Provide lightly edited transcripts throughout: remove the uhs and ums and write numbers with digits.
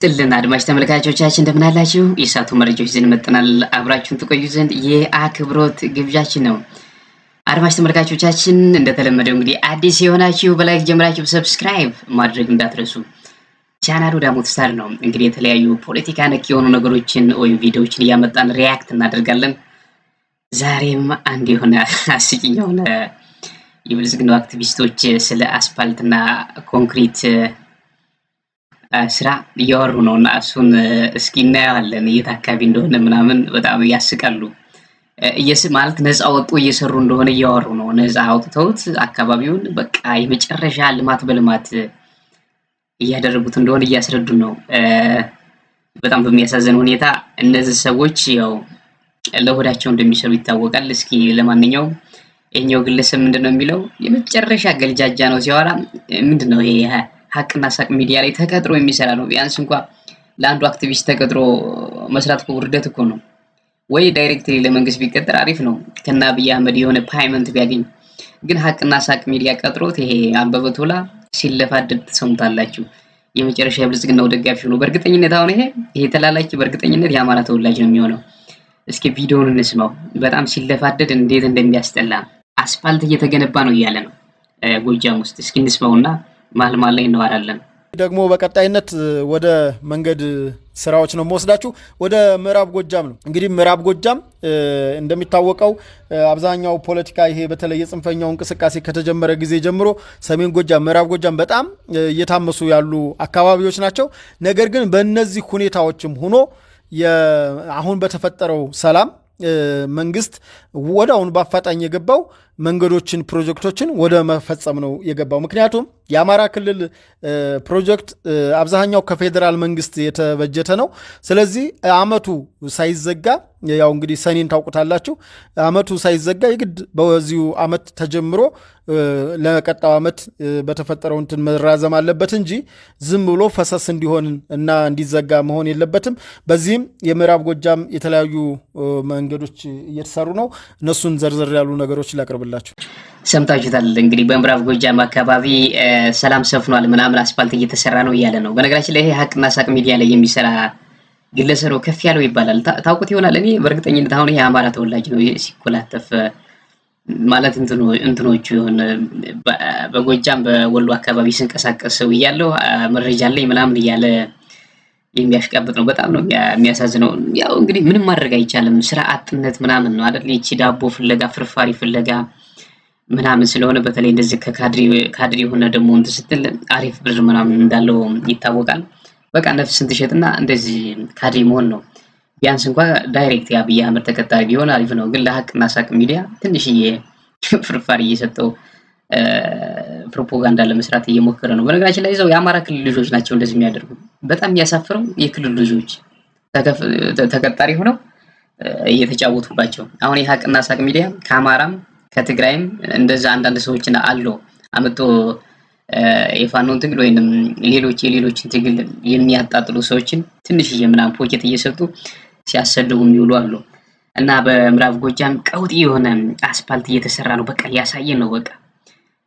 ጥልን አድማጭ ተመልካቾቻችን እንደምን አላችሁ? የሳቱ መረጃዎች ይዘን መጥተናል። አብራችሁን ትቆዩ ዘንድ የአክብሮት ግብዣችን ነው። አድማጭ ተመልካቾቻችን እንደተለመደው እንግዲህ አዲስ የሆናችሁ በላይክ ጀምራችሁ ሰብስክራይብ ማድረግ እንዳትረሱ። ቻናሉ ዳሞት ስታር ነው። እንግዲህ የተለያዩ ፖለቲካ ነክ የሆኑ ነገሮችን ወይም ቪዲዮዎችን እያመጣን ሪያክት እናደርጋለን። ዛሬም አንድ የሆነ አስቂኝ የሆነ የብልጽግና አክቲቪስቶች ስለ አስፋልትና ኮንክሪት ስራ እያወሩ ነውና እሱን እስኪ እናያለን። የት አካባቢ እንደሆነ ምናምን በጣም ያስቃሉ። ማለት ነፃ ወጡ እየሰሩ እንደሆነ እያወሩ ነው። ነፃ አውጥተውት አካባቢውን በቃ የመጨረሻ ልማት በልማት እያደረጉት እንደሆነ እያስረዱ ነው። በጣም በሚያሳዝን ሁኔታ እነዚህ ሰዎች ያው ለሆዳቸው እንደሚሰሩ ይታወቃል። እስኪ ለማንኛውም እኛው ግለሰብ ምንድነው የሚለው የመጨረሻ ገልጃጃ ነው ሲያወራ ምንድነው ይሄ ሀቅና ሳቅ ሚዲያ ላይ ተቀጥሮ የሚሰራ ነው። ቢያንስ እንኳን ለአንዱ አክቲቪስት ተቀጥሮ መስራት እኮ ውርደት እኮ ነው። ወይ ዳይሬክትሊ ለመንግስት ቢቀጥር አሪፍ ነው፣ ከና አብይ አህመድ የሆነ ፓይመንት ቢያገኝ። ግን ሀቅና ሳቅ ሚዲያ ቀጥሮት ይሄ አንበበ ቶላ ሲለፋደድ ተሰምታላችሁ። የመጨረሻ የብልጽግናው ደጋፊ ነው በእርግጠኝነት። አሁን ይሄ ተላላኪ በእርግጠኝነት የአማራ ተወላጅ ነው የሚሆነው። እስኪ ቪዲዮውን እንስማው። በጣም ሲለፋደድ እንዴት እንደሚያስጠላ። አስፋልት እየተገነባ ነው እያለ ነው ጎጃም ውስጥ። እስኪ እንስማውና ማልማል ላይ እናወራለን። ደግሞ በቀጣይነት ወደ መንገድ ስራዎች ነው የምወስዳችሁ። ወደ ምዕራብ ጎጃም ነው። እንግዲህ ምዕራብ ጎጃም እንደሚታወቀው አብዛኛው ፖለቲካ ይሄ በተለይ የጽንፈኛው እንቅስቃሴ ከተጀመረ ጊዜ ጀምሮ ሰሜን ጎጃም፣ ምዕራብ ጎጃም በጣም እየታመሱ ያሉ አካባቢዎች ናቸው። ነገር ግን በእነዚህ ሁኔታዎችም ሆኖ አሁን በተፈጠረው ሰላም መንግስት ወዲያውኑ በአፋጣኝ የገባው መንገዶችን ፕሮጀክቶችን ወደ መፈጸም ነው የገባው። ምክንያቱም የአማራ ክልል ፕሮጀክት አብዛኛው ከፌዴራል መንግስት የተበጀተ ነው። ስለዚህ አመቱ ሳይዘጋ ያው እንግዲህ ሰኔን ታውቁታላችሁ። አመቱ ሳይዘጋ የግድ በዚሁ አመት ተጀምሮ ለቀጣው አመት በተፈጠረው እንትን መራዘም አለበት እንጂ ዝም ብሎ ፈሰስ እንዲሆን እና እንዲዘጋ መሆን የለበትም። በዚህም የምዕራብ ጎጃም የተለያዩ መንገዶች እየተሰሩ ነው። እነሱን ዘርዘር ያሉ ነገሮች ላቅርብላችሁ። ሰምታችሁታል እንግዲህ በምዕራብ ጎጃም አካባቢ ሰላም ሰፍኗል፣ ምናምን አስፋልት እየተሰራ ነው እያለ ነው። በነገራችን ላይ ይሄ ሀቅና ሳቅ ሚዲያ ላይ የሚሰራ ግለሰብ ከፍ ያለው ይባላል። ታውቁት ይሆናል። እኔ በእርግጠኝነት አሁን ይሄ አማራ ተወላጅ ነው ሲኮላተፍ ማለት እንትኖቹ የሆነ በጎጃም በወሎ አካባቢ ሲንቀሳቀሰው እያለው መረጃ ላይ ምናምን እያለ የሚያሽቃብጥ ነው። በጣም ነው የሚያሳዝነው። ያው እንግዲህ ምንም ማድረግ አይቻልም። ስራ አጥነት ምናምን ነው አይደል? ይቺ ዳቦ ፍለጋ ፍርፋሪ ፍለጋ ምናምን ስለሆነ በተለይ እንደዚህ ከካድሪ የሆነ ደግሞ እንትን ስትል አሪፍ ብር ምናምን እንዳለው ይታወቃል። በቃ ነፍስን ትሸጥና እንደዚህ ካድሪ መሆን ነው። ቢያንስ እንኳን ዳይሬክት የአብይ አህመድ ተከታይ ቢሆን አሪፍ ነው። ግን ለሀቅና ሳቅ ሚዲያ ትንሽዬ ፍርፋሪ እየሰጠው ፕሮፓጋንዳ ለመስራት እየሞከረ ነው። በነገራችን ላይ እዛው የአማራ ክልል ልጆች ናቸው እንደዚህ የሚያደርጉ። በጣም የሚያሳፍረው የክልል ልጆች ተቀጣሪ ሆነው እየተጫወቱባቸው። አሁን የሀቅና ሳቅ ሚዲያ ከአማራም ከትግራይም እንደዛ አንዳንድ ሰዎችን አለው አመጡ የፋኖን ትግል ወይንም የሌሎችን ትግል የሚያጣጥሉ ሰዎችን ትንሽዬ ምናምን ፖኬት እየሰጡ ሲያሰድቡ የሚውሉ አሉ። እና በምዕራብ ጎጃም ቀውጢ የሆነ አስፋልት እየተሰራ ነው። በቃ ሊያሳየን ነው። በቃ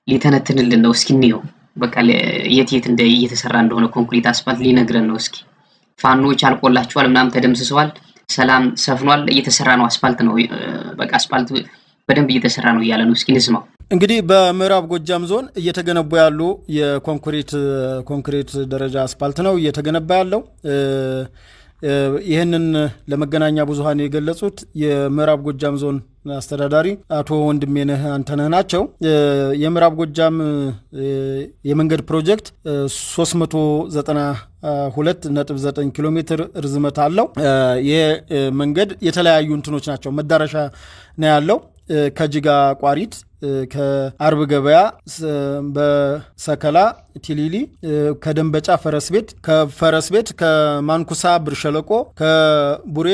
ሊተነትንልን ነው። እስኪ እንየው። በቃ የት እየተሰራ እንደሆነ ኮንክሪት አስፋልት ሊነግረን ነው። እስኪ ፋኖች አልቆላቸዋል፣ ምናምን ተደምስሰዋል፣ ሰላም ሰፍኗል፣ እየተሰራ ነው። አስፋልት ነው። በቃ አስፋልት በደንብ እየተሰራ ነው እያለ ነው። እስኪ እንስማው። እንግዲህ በምዕራብ ጎጃም ዞን እየተገነቡ ያሉ የኮንክሪት ደረጃ አስፋልት ነው እየተገነባ ያለው። ይህንን ለመገናኛ ብዙሃን የገለጹት የምዕራብ ጎጃም ዞን አስተዳዳሪ አቶ ወንድሜነህ አንተነህ ናቸው። የምዕራብ ጎጃም የመንገድ ፕሮጀክት 392.9 ኪሎ ሜትር ርዝመት አለው። ይህ መንገድ የተለያዩ እንትኖች ናቸው መዳረሻ ነው ያለው። ከጅጋ ቋሪት፣ ከአርብ ገበያ፣ በሰከላ ቲሊሊ፣ ከደንበጫ ፈረስ ቤት፣ ከማንኩሳ ብር ሸለቆ፣ ከቡሬ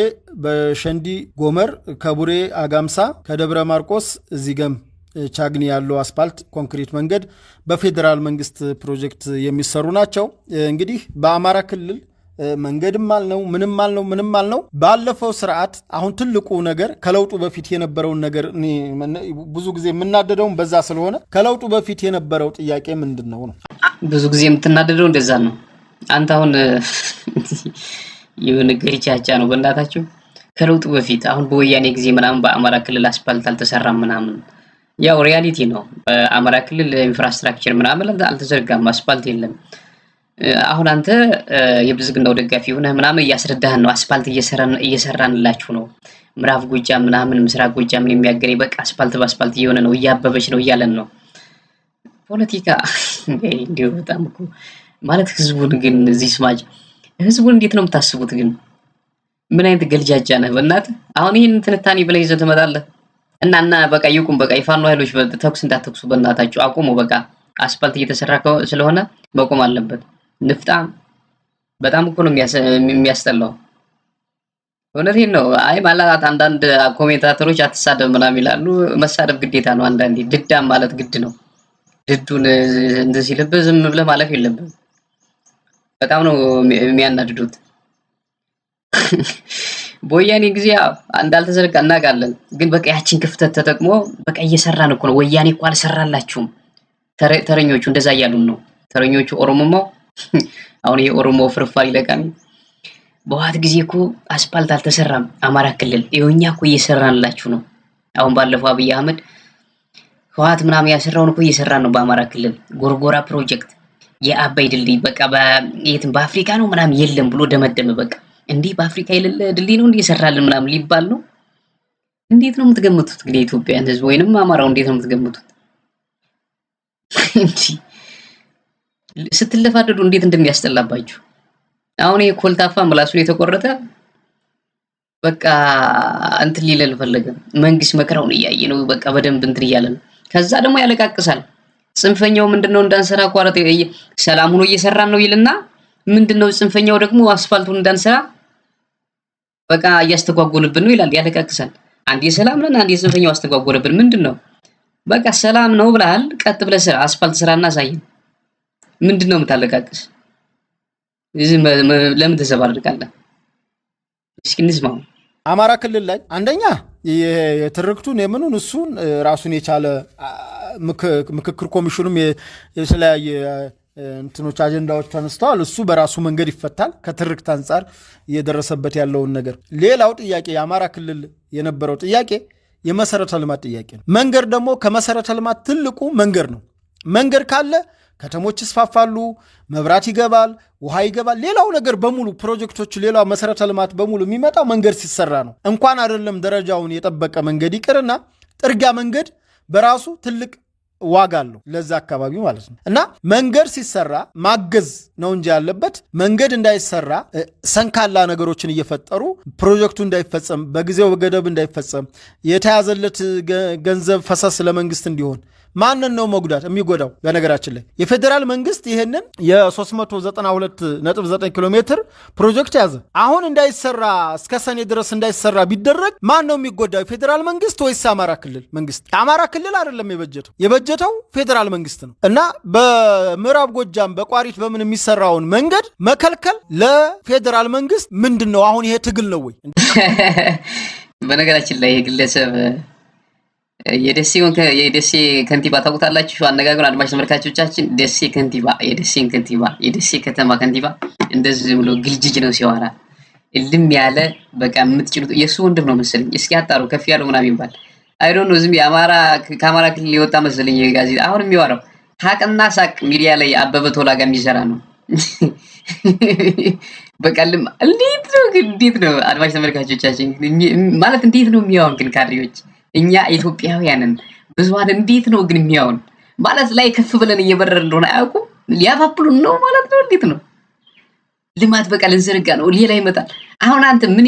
በሸንዲ ጎመር፣ ከቡሬ አጋምሳ፣ ከደብረ ማርቆስ እዚገም ቻግኒ ያለው አስፓልት ኮንክሪት መንገድ በፌዴራል መንግስት ፕሮጀክት የሚሰሩ ናቸው። እንግዲህ በአማራ ክልል መንገድም አልነው ምንም አልነው ባለፈው ስርዓት። አሁን ትልቁ ነገር ከለውጡ በፊት የነበረውን ነገር ብዙ ጊዜ የምናደደው በዛ ስለሆነ ከለውጡ በፊት የነበረው ጥያቄ ምንድነው ነው? ብዙ ጊዜ የምትናደደው እንደዛ ነው። አንተ አሁን የሆነ ገሪቻቻ ነው በእናታችሁ። ከለውጡ በፊት አሁን በወያኔ ጊዜ ምናምን በአማራ ክልል አስፓልት አልተሰራም ምናምን፣ ያው ሪያሊቲ ነው። በአማራ ክልል ኢንፍራስትራክቸር ምናምን አልተዘረጋም፣ አስፓልት የለም። አሁን አንተ የብልጽግናው ደጋፊ ሆነህ ምናምን እያስረዳህን ነው። አስፓልት እየሰራንላችሁ ነው፣ ምዕራብ ጎጃም ምናምን ምስራቅ ጎጃምን የሚያገናኝ በቃ አስፓልት በአስፓልት እየሆነ ነው፣ እያበበች ነው እያለን ነው። ፖለቲካ እንዲሁ በጣም እኮ ማለት ህዝቡን ግን እዚህ ስማጅ ህዝቡን እንዴት ነው የምታስቡት ግን? ምን አይነት ገልጃጃ ነህ በእናትህ? አሁን ይህን ትንታኔ ብለህ ይዘህ ትመጣለህ እና በቃ ይቁም፣ በቃ የፋኖ ኃይሎች ተኩስ እንዳትተኩሱ በእናታችሁ አቁሙ። በቃ አስፓልት እየተሰራ ስለሆነ መቆም አለበት። ንፍጣም በጣም እኮ ነው የሚያስጠላው። እውነቴን ነው። አይ ማለት አንዳንድ ኮሜንታተሮች አትሳደብ ምናምን ይላሉ። መሳደብ ግዴታ ነው አንዳንዴ። ድዳም ማለት ግድ ነው። ድዱን እንደዚህ ሲልብህ ዝም ብለህ ማለፍ የለብህም። በጣም ነው የሚያናድዱት። በወያኔ ጊዜ እንዳልተዘረጋ እናውቃለን፣ ግን በቃ ያችን ክፍተት ተጠቅሞ በቃ እየሰራን እኮ ነው። ወያኔ እኮ አልሰራላችሁም። ተረኞቹ እንደዛ እያሉን ነው። ተረኞቹ ኦሮሞማው አሁን ይሄ ኦሮሞ ፍርፋሪ ለቃሚ በዋት ጊዜ እኮ አስፓልት አልተሰራም አማራ ክልል። ይኸውኛ እኮ እየሰራንላችሁ ነው። አሁን ባለፈው አብይ አህመድ ህወሓት ምናምን ያሰራውን እኮ እየሰራን ነው በአማራ ክልል። ጎርጎራ ፕሮጀክት የአባይ ድልድይ በቃ የትም በአፍሪካ ነው ምናምን የለም ብሎ ደመደመ። በቃ እንዲህ በአፍሪካ የሌለ ድልድይ ነው እንዲህ እየሰራልን ምናምን ሊባል ነው። እንዴት ነው የምትገምቱት ግን የኢትዮጵያን ህዝብ ወይንም አማራው እንዴት ነው የምትገምቱት? እንጂ ስትለፋደዱ እንዴት እንደሚያስጠላባችሁ። አሁን ይሄ ኮልታፋ ምላሱን የተቆረጠ በቃ እንትን ሊለል ፈለገ። መንግስት መከራውን እያየ ነው በቃ በደንብ እንትን እያለ ነው። ከዛ ደግሞ ያለቃቅሳል። ጽንፈኛው ምንድነው እንዳንሰራ አቋራጥ ሰላም ሆኖ እየሰራን ነው ይልና ምንድነው ጽንፈኛው ደግሞ አስፋልቱን እንዳንሰራ በቃ እያስተጓጎለብን ነው ይላል፣ ያለቃቅሳል። አንዴ ሰላም ነን፣ አንዴ ጽንፈኛው አስተጓጎለብን። ምንድነው በቃ ሰላም ነው ብለሃል፣ ቀጥ ብለህ ስራ፣ አስፋልት ስራና አሳየን። ምንድነው የምታለቃቅስ? ለምን ተሰባርቃለህ? እስኪ እንስማው። አማራ ክልል ላይ አንደኛ የትርክቱን የምኑን እሱን ራሱን የቻለ ምክክር ኮሚሽኑም የተለያየ እንትኖች አጀንዳዎች ተነስተዋል። እሱ በራሱ መንገድ ይፈታል ከትርክት አንጻር እየደረሰበት ያለውን ነገር። ሌላው ጥያቄ የአማራ ክልል የነበረው ጥያቄ የመሰረተ ልማት ጥያቄ ነው። መንገድ ደግሞ ከመሰረተ ልማት ትልቁ መንገድ ነው። መንገድ ካለ ከተሞች ይስፋፋሉ፣ መብራት ይገባል፣ ውሃ ይገባል። ሌላው ነገር በሙሉ ፕሮጀክቶች፣ ሌላው መሰረተ ልማት በሙሉ የሚመጣው መንገድ ሲሰራ ነው። እንኳን አይደለም ደረጃውን የጠበቀ መንገድ ይቅርና ጥርጊያ መንገድ በራሱ ትልቅ ዋጋ አለው ለዛ አካባቢ ማለት ነው። እና መንገድ ሲሰራ ማገዝ ነው እንጂ ያለበት መንገድ እንዳይሰራ ሰንካላ ነገሮችን እየፈጠሩ ፕሮጀክቱ እንዳይፈጸም፣ በጊዜው በገደብ እንዳይፈጸም፣ የተያዘለት ገንዘብ ፈሰስ ለመንግስት እንዲሆን ማንን ነው መጉዳት የሚጎዳው? በነገራችን ላይ የፌዴራል መንግስት ይህንን የ392.9 ኪሎ ሜትር ፕሮጀክት ያዘ። አሁን እንዳይሰራ እስከ ሰኔ ድረስ እንዳይሰራ ቢደረግ ማን ነው የሚጎዳው? የፌዴራል መንግስት ወይስ የአማራ ክልል መንግስት? የአማራ ክልል አይደለም የበጀተው ፌዴራል መንግስት ነው። እና በምዕራብ ጎጃም በቋሪት በምን የሚሰራውን መንገድ መከልከል ለፌዴራል መንግስት ምንድን ነው? አሁን ይሄ ትግል ነው ወይ? በነገራችን ላይ የግለሰብ የደሴ ከንቲባ ታውቁታላችሁ? አነጋገሩ አድማጭ ተመልካቾቻችን፣ የደሴ ከተማ ከንቲባ እንደዚህ ብሎ ግልጅጅ ነው ሲያወራ፣ እልም ያለ በቃ የምትጭሉት የሱ ወንድም ነው መሰለኝ። እስኪ አጣሩ ከፍ ያለው ምናምን ይባል አይ ዶንት ኖ። ዝም ከአማራ ክልል የወጣ መሰለኝ ጋዜጣ። አሁን የሚያወራው ሀቅና ሳቅ ሚዲያ ላይ አበበ ቶላ ጋር የሚሰራ ነው። በቃ እንዴት ነው አድማጭ ተመልካቾቻችን ማለት እንዴት ነው የሚያወን ግን ካድሬዎች እኛ ኢትዮጵያውያንን ብዙሃን እንዴት ነው ግን የሚያውን ማለት ላይ ከፍ ብለን እየበረረ እንደሆነ አያውቁም። ሊያፋፍሉን ነው ማለት ነው። እንዴት ነው ልማት በቃ ልንዘርጋ ነው ሌላ ይመጣል። አሁን አንተ ምን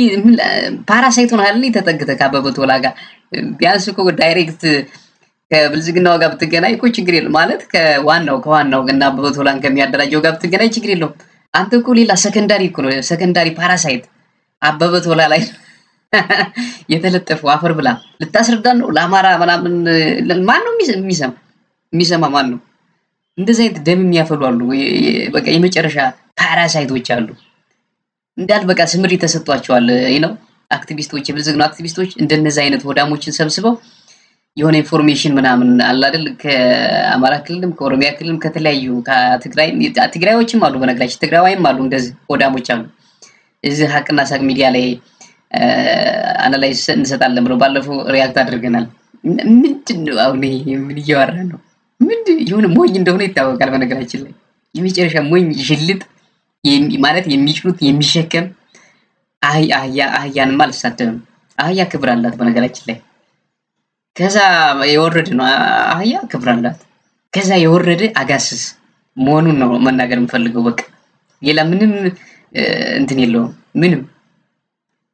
ፓራሳይት ሆነሃል ተጠግተህ ከአበበ ቶላ ጋር ቢያንስ እኮ ዳይሬክት ከብልጽግናው ጋር ብትገናኝ እኮ ችግር የለም ማለት ከዋናው እና አበበ ቶላን ከሚያደራጀው ጋር ብትገናኝ ችግር የለውም። አንተ እኮ ሌላ ሰከንዳሪ እኮ ነው፣ ሰከንዳሪ ፓራሳይት አበበ ቶላ ላይ የተለጠፉ አፈር ብላ ልታስረዳን ነው ለአማራ ምናምን። ማን ነው የሚሰማ ማን ነው? እንደዚህ አይነት ደም የሚያፈሉ አሉ። በቃ የመጨረሻ ፓራሳይቶች አሉ እንዳል በቃ ስምሪ ተሰጥቷቸዋል ነው አክቲቪስቶች፣ የብልጽግና አክቲቪስቶች እንደነዚህ አይነት ወዳሞችን ሰብስበው የሆነ ኢንፎርሜሽን ምናምን አለ አይደል? ከአማራ ክልልም ከኦሮሚያ ክልልም ከተለያዩ ትግራዮችም አሉ፣ በነገራችን ትግራዋይም አሉ፣ እንደዚህ ሆዳሞች አሉ። እዚህ ሀቅና ሳቅ ሚዲያ ላይ አናላይዝ እንሰጣለን ብለው ባለፈው ሪያክት አድርገናል። ምንድነው አሁን ይሄ ምን እያወራ ነው? ምንድን የሆነ ሞኝ እንደሆነ ይታወቃል። በነገራችን ላይ የመጨረሻ ሞኝ ሽልጥ ማለት የሚችሉት የሚሸከም አህያንማ አልሳደብም። አህያ ክብር አላት በነገራችን ላይ። ከዛ የወረደ ነው አህያ ክብር አላት። ከዛ የወረደ አጋስስ መሆኑን ነው መናገር የምፈልገው። በቃ ሌላ ምንም እንትን የለውም ምንም።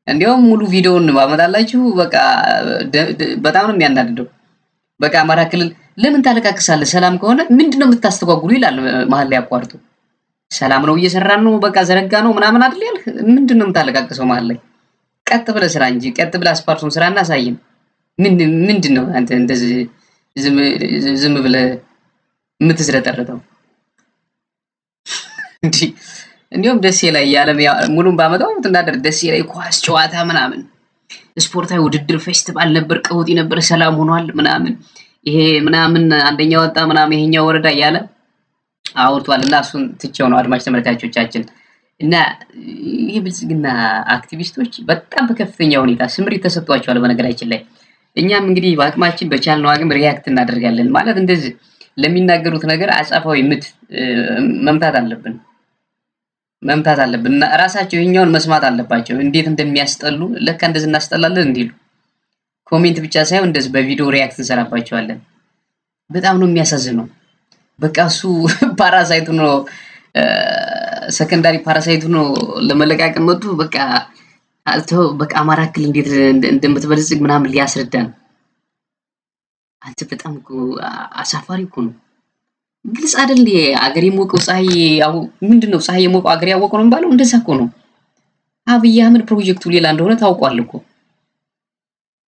እንዲያውም ሙሉ ቪዲዮውን ባመጣላችሁ በቃ በጣም ነው የሚያናድደው። በቃ አማራ ክልል ለምን ታለቃቅሳለህ? ሰላም ከሆነ ምንድነው የምታስተጓጉሉ ይላል መሀል ላይ አቋርጦ። ሰላም ነው እየሰራን ነው በቃ ዘረጋ ነው ምናምን አይደል ያልክ? ምንድነው የምታለቃቅሰው መሀል ላይ? ቀጥ ብለህ ስራ እንጂ ቀጥ ብለህ አስፓልቱን ስራና አሳየን። ምንድነው አንተ እንደዚህ ዝም ብለህ የምትዝረጠረጠው? እንዲሁም ደሴ ላይ የዓለም ሙሉን ባመጣው ትናደር ደሴ ላይ ኳስ ጨዋታ ምናምን ስፖርታዊ ውድድር ፌስቲቫል ነበር፣ ቀውጢ ነበር፣ ሰላም ሆኗል ምናምን ይሄ ምናምን አንደኛ ወጣ ምናምን ይሄኛው ወረዳ እያለ አውርቷል። እና እሱን ትቼው ነው አድማጭ ተመልካቾቻችን። እና ይሄ ብልጽግና አክቲቪስቶች በጣም በከፍተኛ ሁኔታ ስምሪት ተሰጥቷቸዋል። በነገራችን ላይ እኛም እንግዲህ በአቅማችን በቻልነው አቅም ሪያክት እናደርጋለን። ማለት እንደዚህ ለሚናገሩት ነገር አጻፋዊ ምት መምታት አለብን እና ራሳቸው ይሄኛውን መስማት አለባቸው። እንዴት እንደሚያስጠሉ ለካ እንደዚህ እናስጠላለን እንዲሉ ኮሜንት ብቻ ሳይሆን እንደዚህ በቪዲዮ ሪያክት እንሰራባቸዋለን። በጣም ነው የሚያሳዝነው። በቃ እሱ ፓራሳይቱ ነው፣ ሰከንዳሪ ፓራሳይቱ ነው ለመለቃቀም መጡ። በቃ አማራ ክልል እንዴት እንደምትበልጽግ ምናምን ሊያስረዳን። አንተ በጣም አሳፋሪ እኮ ነው። ግልጽ አይደል? አገር የሞቀው ፀሐይ ምንድነው? ፀሐይ የሞቀው አገር ያወቀው ነው የሚባለው። እንደዛ እኮ ነው። አብይ አህመድ ፕሮጀክቱ ሌላ እንደሆነ ታውቋል እኮ።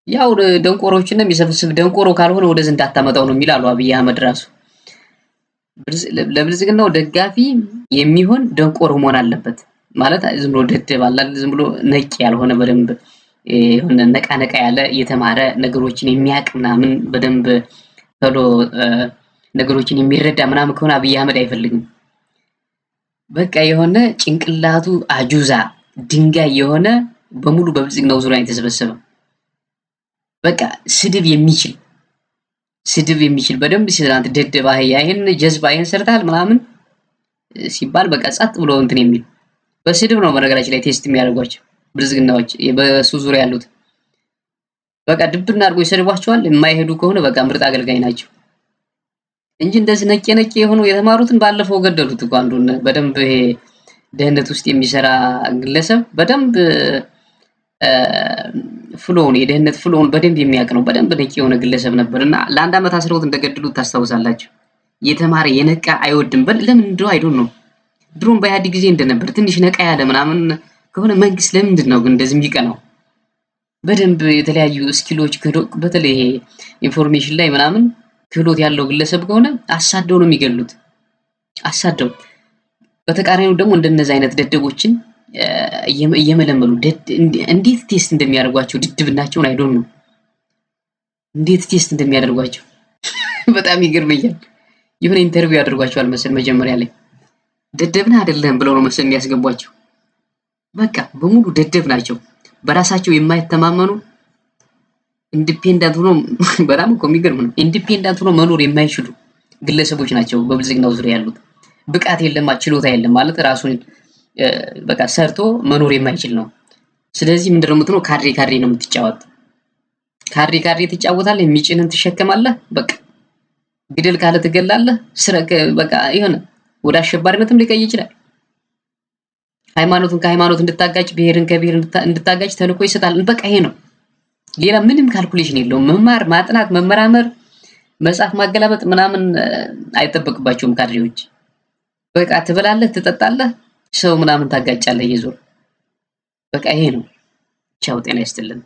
ያው ደንቆሮችን የሚሰብስብ ደንቆሮ ካልሆነ ወደዚህ እንዳታመጣው ነው የሚላሉ አብይ አህመድ ራሱ። ለብልጽግናው ደጋፊ የሚሆን ደንቆሮ መሆን አለበት ማለት ዝም ብሎ ደደብ አለ፣ ዝም ብሎ ነቂ ያልሆነ በደንብ የሆነ ነቃ ያለ የተማረ ነገሮችን የሚያውቅ ምናምን በደንብ ቶሎ ነገሮችን የሚረዳ ምናምን ከሆነ አብይ አህመድ አይፈልግም። በቃ የሆነ ጭንቅላቱ አጁዛ ድንጋይ የሆነ በሙሉ በብልጽግናው ዙሪያ የተሰበሰበ በቃ ስድብ የሚችል በደንብ ሲራንት ደደባ ይሄን ጀዝባ ይሄን ሰርታል ምናምን ሲባል በቃ ጸጥ ብሎ እንትን የሚል በስድብ ነው በነገራችን ላይ ቴስት የሚያደርጓቸው ብልጽግናዎች በሱ ዙሪያ ያሉት። በቃ ድብና አድርጎ ይሰድቧቸዋል። የማይሄዱ ከሆነ በቃ ምርጥ አገልጋይ ናቸው እንጂ እንደዚህ ነቄ የሆኑ የተማሩትን ባለፈው ገደሉት እኮ አንዱን በደንብ ይሄ ደህንነት ውስጥ የሚሰራ ግለሰብ በደንብ የደህንነት ፍሎውን በደንብ የሚያውቅ ነው። በደንብ ነቄ የሆነ ግለሰብ ነበርና ለአንድ ዓመት አስረውት እንደገደሉት ታስታውሳላችሁ። የተማረ የነቃ አይወድም ለምን እንደው አይዶን ነው። ድሮም በኢህአዴግ ጊዜ እንደነበር ትንሽ ነቃ ያለ ምናምን ከሆነ መንግስት ለምንድን ነው ግን እንደዚህ የሚቀናው? በደንብ የተለያዩ ስኪሎች በተለይ ይሄ ኢንፎርሜሽን ላይ ምናምን ክህሎት ያለው ግለሰብ ከሆነ አሳደው ነው የሚገሉት። አሳደው በተቃራኒው ደግሞ እንደነዚህ አይነት ደደቦችን እየመለመሉ እንዴት ቴስት እንደሚያደርጓቸው ድድብናቸውን አይዶን ነው እንዴት ቴስት እንደሚያደርጓቸው በጣም ይገርመኛል። የሆነ ኢንተርቪው ያደርጓቸዋል መሰል መጀመሪያ ላይ ደደብና አይደለም ብለው ነው መሰል የሚያስገቧቸው። በቃ በሙሉ ደደብ ናቸው፣ በራሳቸው የማይተማመኑ ኢንዲፔንደንት ሆኖ በጣም እኮ የሚገርም ነው። ኢንዲፔንደንት ሆኖ መኖር የማይችሉ ግለሰቦች ናቸው በብልጽግናው ዙሪያ ያሉት። ብቃት የለም ችሎታ የለም ማለት ራሱን በቃ ሰርቶ መኖር የማይችል ነው። ስለዚህ ምንድነው የምትለው? ካድሬ ነው የምትጫወት። ካድሬ ትጫወታለህ፣ የሚጭንን ትሸከማለህ። በቃ ግደል ካለ ትገላለህ። ስረቅ በቃ ይሆነ ወደ አሸባሪነትም ሊቀይ ይችላል። ሃይማኖትን ከሃይማኖት እንድታጋጭ፣ ብሔርን ከብሔር እንድታጋጭ ተልኮ ይሰጣል። በቃ ይሄ ነው። ሌላ ምንም ካልኩሌሽን የለውም። መማር፣ ማጥናት፣ መመራመር፣ መጽሐፍ ማገላበጥ ምናምን አይጠበቅባቸውም ካድሬዎች። በቃ ትበላለህ፣ ትጠጣለህ፣ ሰው ምናምን ታጋጫለህ እየዞር። በቃ ይሄ ነው። ቻው፣ ጤና ይስጥልን።